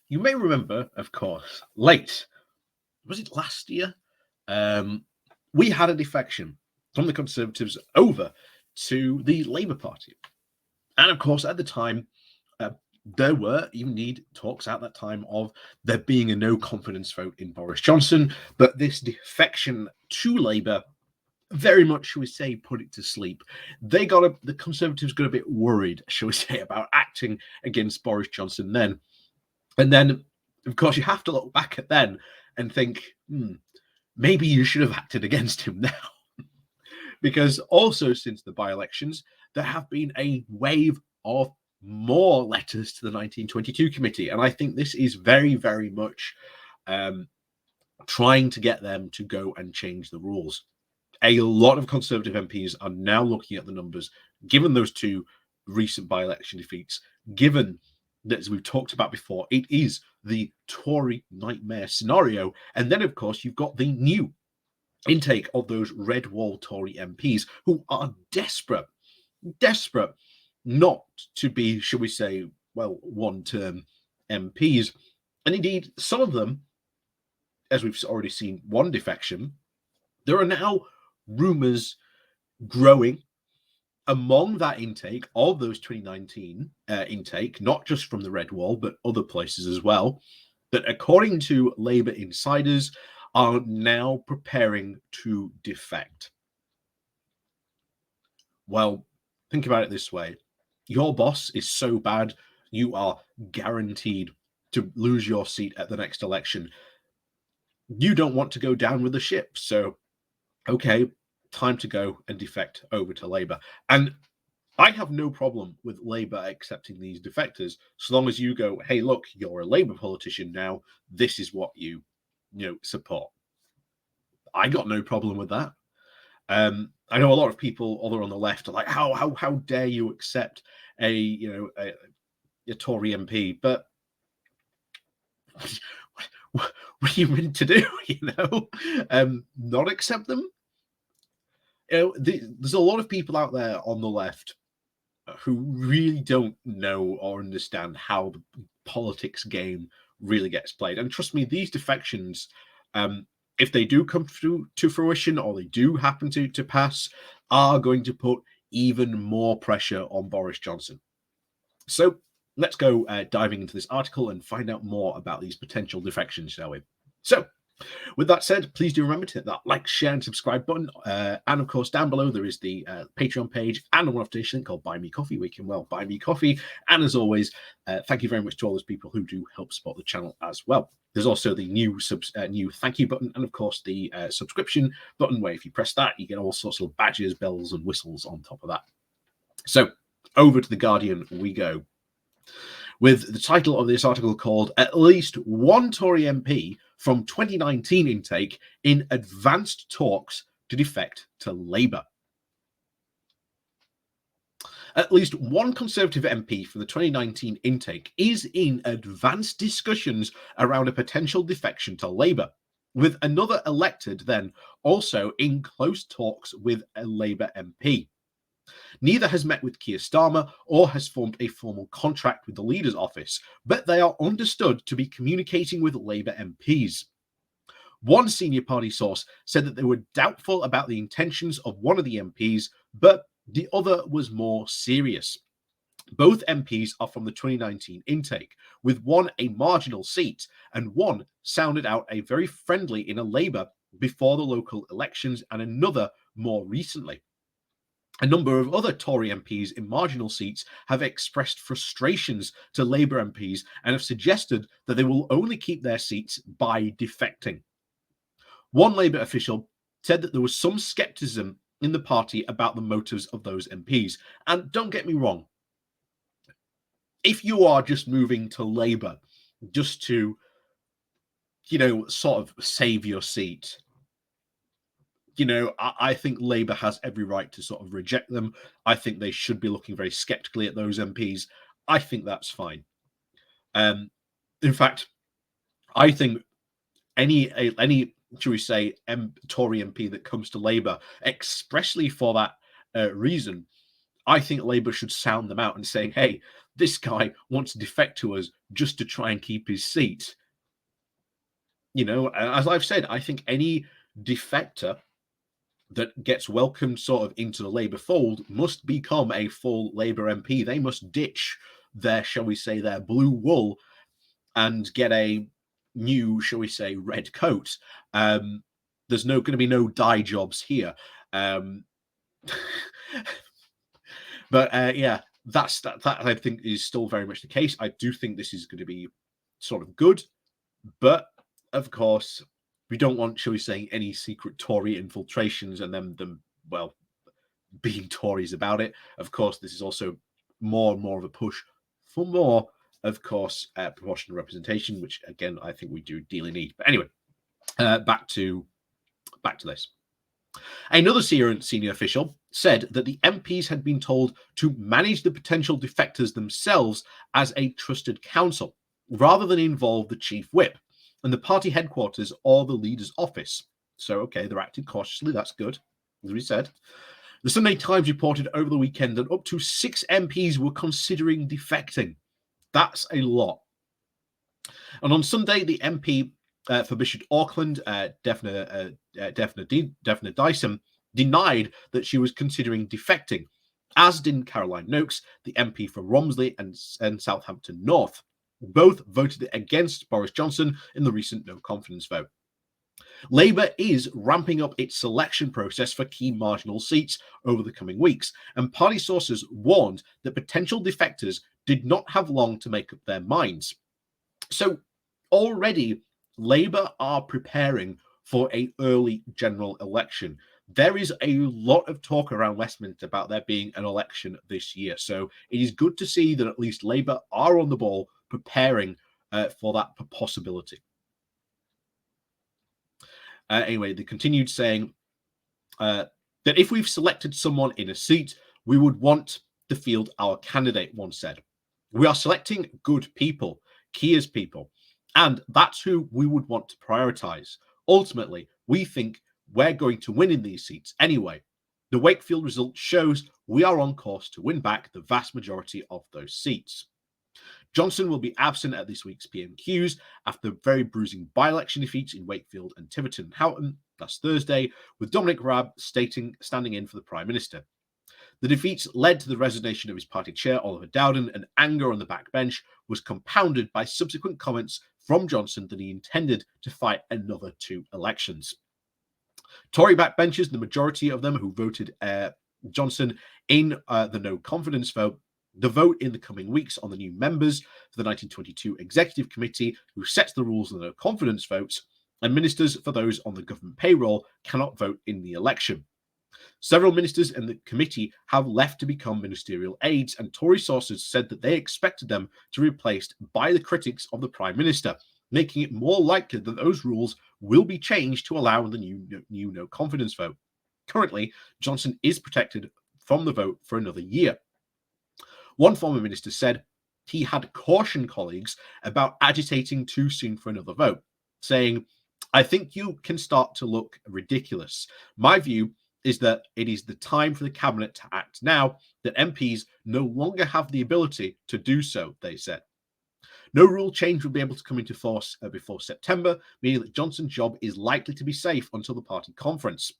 You may remember, of course, was it last year? We had a defection from the Conservatives over to the Labour Party. And of course, at the time, there were indeed talks at that time of there being a no confidence vote in Boris Johnson, but this defection to Labour very much, shall we say, put it to sleep. The Conservatives got a bit worried, shall we say, about acting against Boris Johnson then. And then, of course, you have to look back at then and think, maybe you should have acted against him now. Because also since the by-elections, there have been a wave of more letters to the 1922 committee. And I think this is very, very much trying to get them to go and change the rules. A lot of Conservative MPs are now looking at the numbers, given those two recent by-election defeats, given that, as we've talked about before, it is the Tory nightmare scenario. And then, of course, you've got the new intake of those red wall Tory MPs who are desperate not to be, shall we say, well, one-term MPs. And indeed, some of them, as we've already seen one defection, there are now rumours growing among that intake of those 2019 intake, not just from the red wall, but other places as well, that according to Labour insiders are now preparing to defect. Well, think about it this way. Your boss is so bad, you are guaranteed to lose your seat at the next election. You don't want to go down with the ship. So, okay, time to go and defect over to Labour. And I have no problem with Labour accepting these defectors, so long as you go, hey, look, you're a Labour politician now. This is what you support. I got no problem with that. I know a lot of people, other on the left, are like, how dare you accept a Tory MP? But what are you meant to do? Not accept them? There's a lot of people out there on the left who really don't know or understand how the politics game really gets played. And trust me, these defections, if they do come to fruition or they do happen to pass, are going to put even more pressure on Boris Johnson. So let's go diving into this article and find out more about these potential defections, shall we? So, with that said, please do remember to hit that like, share, and subscribe button. And of course, down below there is the Patreon page and a one-off donation link called Buy Me Coffee, where you can buy me coffee. And as always, thank you very much to all those people who do help support the channel as well. There's also the new thank you button, and of course the subscription button, where if you press that, you get all sorts of badges, bells, and whistles on top of that. So over to the Guardian we go, with the title of this article called "At Least One Tory MP from 2019 Intake in Advanced Talks to Defect to Labour." At least one Conservative MP from the 2019 intake is in advanced discussions around a potential defection to Labour, with another elected then also in close talks with a Labour MP. Neither has met with Keir Starmer or has formed a formal contract with the Leader's office, but they are understood to be communicating with Labour MPs. One senior party source said that they were doubtful about the intentions of one of the MPs, but the other was more serious. Both MPs are from the 2019 intake, with one a marginal seat and one sounded out a very friendly in a Labour before the local elections and another more recently. A number of other Tory MPs in marginal seats have expressed frustrations to Labour MPs and have suggested that they will only keep their seats by defecting. One Labour official said that there was some scepticism in the party about the motives of those MPs. And don't get me wrong, if you are just moving to Labour just to, sort of save your seat, I think Labour has every right to sort of reject them. I think they should be looking very sceptically at those MPs. I think that's fine. In fact, I think any should we say, Tory MP that comes to Labour expressly for that reason, I think Labour should sound them out and say, hey, this guy wants to defect to us just to try and keep his seat. You know, as I've said, I think any defector that gets welcomed sort of into the Labour fold must become a full Labour MP. They must ditch their, shall we say, their blue wool and get a new, shall we say, red coat. There's going to be no dye jobs here. But yeah, that I think is still very much the case. I do think this is going to be sort of good, but of course, we don't want, shall we say, any secret Tory infiltrations and them well being Tories about it. Of course, this is also more and more of a push for more, of course, proportional representation, which again I think we do dearly need. But anyway, back to this. Another senior official said that the MPs had been told to manage the potential defectors themselves as a trusted counsel, rather than involve the chief whip and the party headquarters or the leader's office. So, okay, they're acting cautiously. That's good, as we said. The Sunday Times reported over the weekend that up to 6 MPs were considering defecting. That's a lot. And on Sunday, the MP for Bishop Auckland, Daphne Dyson, denied that she was considering defecting, as did Caroline Noakes, the MP for Romsey and Southampton North. Both voted against Boris Johnson in the recent no-confidence vote. Labour is ramping up its selection process for key marginal seats over the coming weeks, and party sources warned that potential defectors did not have long to make up their minds. So already, Labour are preparing for an early general election. There is a lot of talk around Westminster about there being an election this year. So it is good to see that at least Labour are on the ball preparing for that possibility. Anyway, they continued saying that if we've selected someone in a seat, we would want to field our candidate, one said. We are selecting good people, Keir's people, and that's who we would want to prioritise. Ultimately, we think we're going to win in these seats anyway. The Wakefield result shows we are on course to win back the vast majority of those seats. Johnson will be absent at this week's PMQs after very bruising by-election defeats in Wakefield and Tiverton and Houghton last Thursday, with Dominic Raab standing in for the Prime Minister. The defeats led to the resignation of his party chair, Oliver Dowden, and anger on the backbench was compounded by subsequent comments from Johnson that he intended to fight another 2 elections. Tory backbenchers, the majority of them who voted Johnson in the no-confidence vote, the vote in the coming weeks on the new members for the 1922 Executive Committee, who sets the rules of the no-confidence votes, and ministers for those on the government payroll cannot vote in the election. Several ministers in the committee have left to become ministerial aides, and Tory sources said that they expected them to be replaced by the critics of the Prime Minister, making it more likely that those rules will be changed to allow the new no-confidence vote. Currently, Johnson is protected from the vote for another year. One former minister said he had cautioned colleagues about agitating too soon for another vote, saying, "I think you can start to look ridiculous. My view is that it is the time for the cabinet to act now, that MPs no longer have the ability to do so," they said. No rule change will be able to come into force before September, meaning that Johnson's job is likely to be safe until the party conference.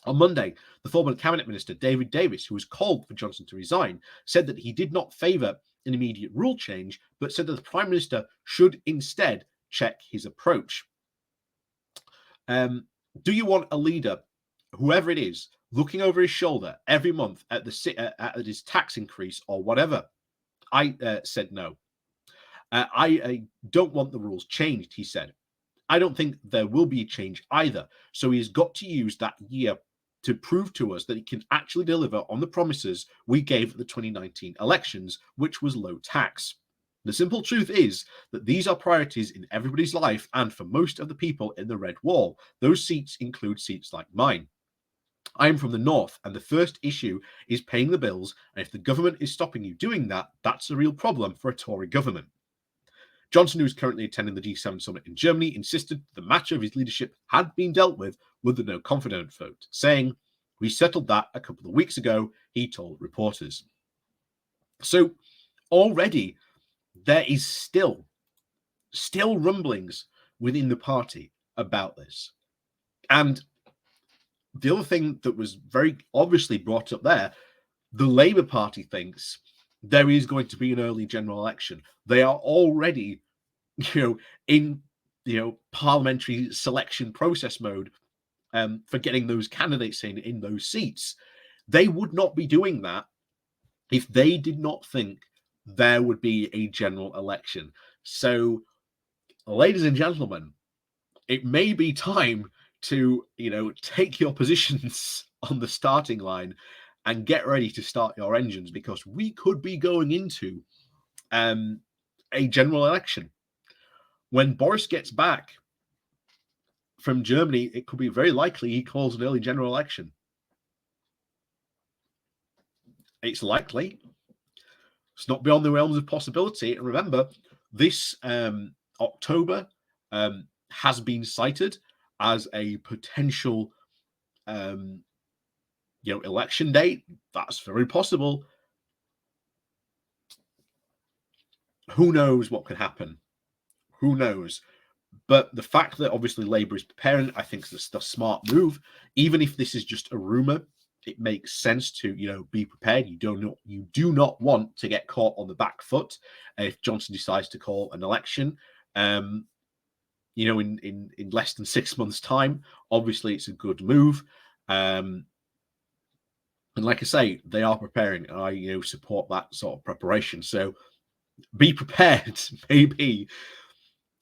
On Monday, the former cabinet minister, David Davis, who was called for Johnson to resign, said that he did not favour an immediate rule change, but said that the Prime Minister should instead check his approach. Do you want a leader, whoever it is, looking over his shoulder every month at his tax increase or whatever? I said no. I don't want the rules changed, he said. I don't think there will be a change either. So he's got to use that year to prove to us that he can actually deliver on the promises we gave at the 2019 elections, which was low tax. The simple truth is that these are priorities in everybody's life, and for most of the people in the red wall, those seats include seats like mine. I am from the north, and the first issue is paying the bills, and if the government is stopping you doing that, that's a real problem for a Tory government. Johnson, who is currently attending the G7 summit in Germany, insisted the matter of his leadership had been dealt with the no-confidence vote, saying, "We settled that a couple of weeks ago," he told reporters. So already there is still rumblings within the party about this. And the other thing that was very obviously brought up there, the Labour Party thinks there is going to be an early general election. They are already, in parliamentary selection process mode for getting those candidates in those seats. They would not be doing that if they did not think there would be a general election. So, ladies and gentlemen, it may be time to, take your positions on the starting line and get ready to start your engines, because we could be going into a general election. When Boris gets back from Germany, it could be very likely he calls an early general election. It's likely. It's not beyond the realms of possibility. And remember, this October has been cited as a potential election date. That's very possible. Who knows what could happen? Who knows? But the fact that obviously Labour is preparing, I think is the smart move. Even if this is just a rumor, it makes sense to be prepared. You do not want to get caught on the back foot if Johnson decides to call an election. In less than 6 months' time. Obviously, it's a good move. And like I say, they are preparing, and I support that sort of preparation. So be prepared, maybe,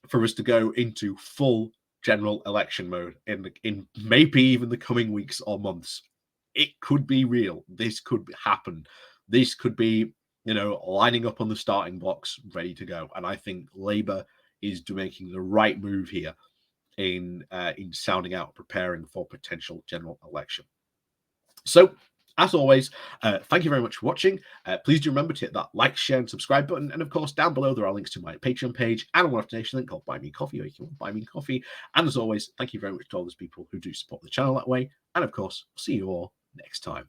for us to go into full general election mode in maybe even the coming weeks or months. It could be real. This could happen. This could be, lining up on the starting blocks, ready to go. And I think Labour is making the right move here in sounding out, preparing for potential general election. So, as always, thank you very much for watching. Please do remember to hit that like, share, and subscribe button. And of course, down below, there are links to my Patreon page and a one-off donation link called Buy Me Coffee, or you can buy me coffee. And as always, thank you very much to all those people who do support the channel that way. And of course, see you all next time.